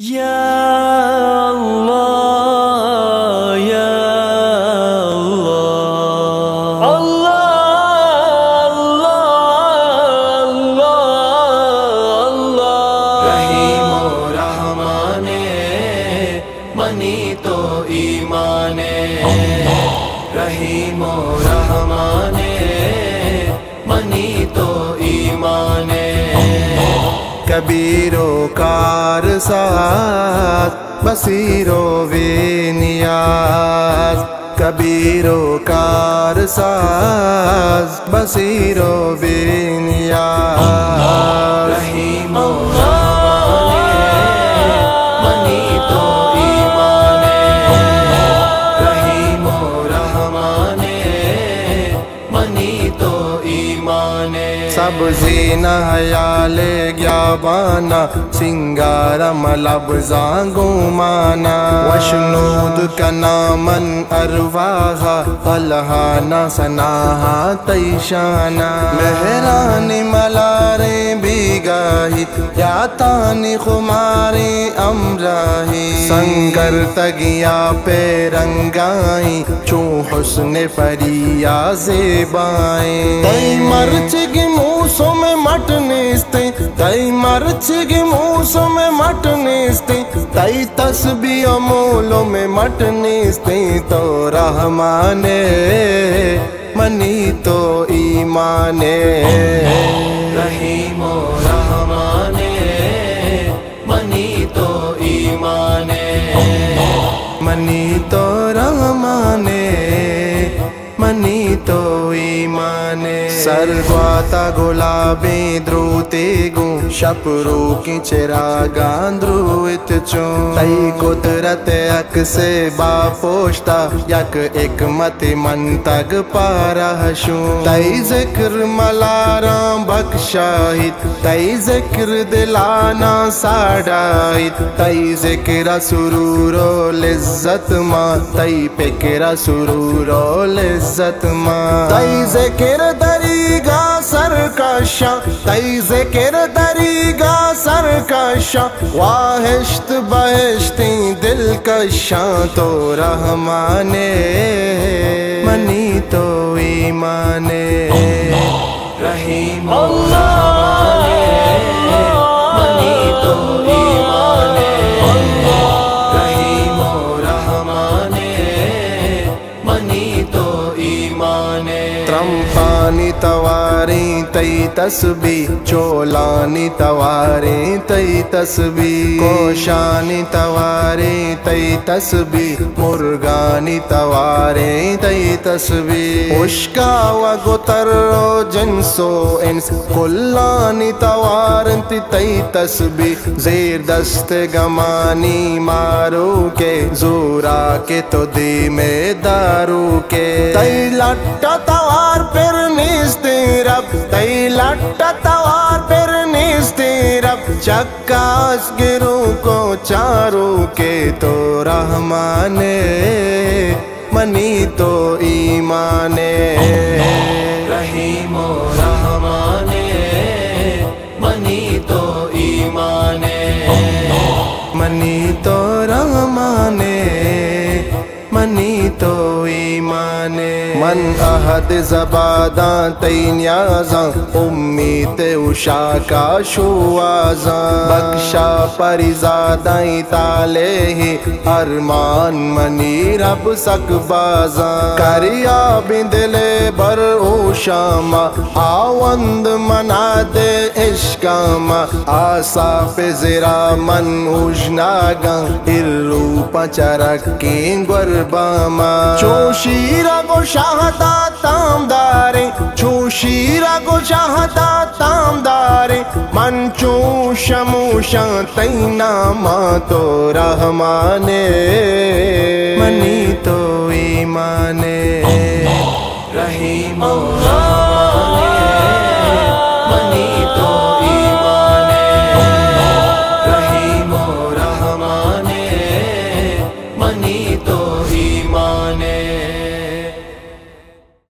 یا اللہ یا اللہ اللہ اللہ اللہ رحیم و رحمان منی تو ایمان رحیم و رحمان منی تو ایمان کبیر و کار ساز بصیر و بے نیاز کبیر و کار ساز بصیر و بے نیاز رحیم و رحمان منی تو ایمان رحیم و رحمان منی تو ایمان سب زینہ حیال گیا بانا سنگارم لبزاں گمانا وشنود کنامن ارواحا الہانا سناہا تیشانا مہرانی ملاریں بیگاہی یا تانی خماری امراہی سنگر تگیا پہ رنگائی چون حسن فریا زیبائیں تی مرچگی موسوں میں مٹنیستے تی مرچگی موسوں میں مٹنیستے تی تسبیح مولوں میں مٹنیستے تو رحمان منی تو ایمان رحیم و رحمان منی تو ایمان منی تو رحمان منی تو ایمان سرگواتا گلابیں دروتے گوں شپرو کی چراغاں دروت چوں تی قدرت اک سے با پوشتا یک حکمت منتگ پارا شوں تی ذکر ملاراں بخشاہت تی ذکر دلانا ساڑاہت تی ذکر سرور و لذت ماں تی پکر سرور و لذت ماں تی ذکر دریگا سرکشاں تی ذکر دریگا سرکشاں واہشت بہشتی دلکشاں تو رحمان منی تو ایمان رحیم و رحمان منی تو ایمان رحیم و رحمان منی تو ایمان ترمپانی تواری تی تسبیح چولانی تواری تی تسبیح کوشانی تواری تی تسبیح مرگانی تواری تی تسبیح اشکا و گتر و جنس و انس کلانی توارنتی تی تسبیح زیر دست گمانی مارو کے زورا کے تو دی میں دارو کے تی لٹا توار پر نیستی رب تی لٹا توار پر نیستی رب چکاس گروں کو چاروں کے تو رحمان منی تو ایمان رحیم و رحمان منی تو ایمان منی تو رحمان منی تو ایمان من احد زباداں تی نیازاں امید اشا کا شوازاں بخشا پریزادائیں تالے ہی ارمان منی رب سک بازاں کریا بندلے بر اوشاما آوند منا دے عشقاما آسا پہ زرا من اوجناگاں الروپا چرکیں گرباما چوشیرہ کو شاہدہ تام داریں چوشیرہ کو شاہدہ تام داریں من چوشموشاں تینا ماں تو رحمان منی تو ایمان رحیم و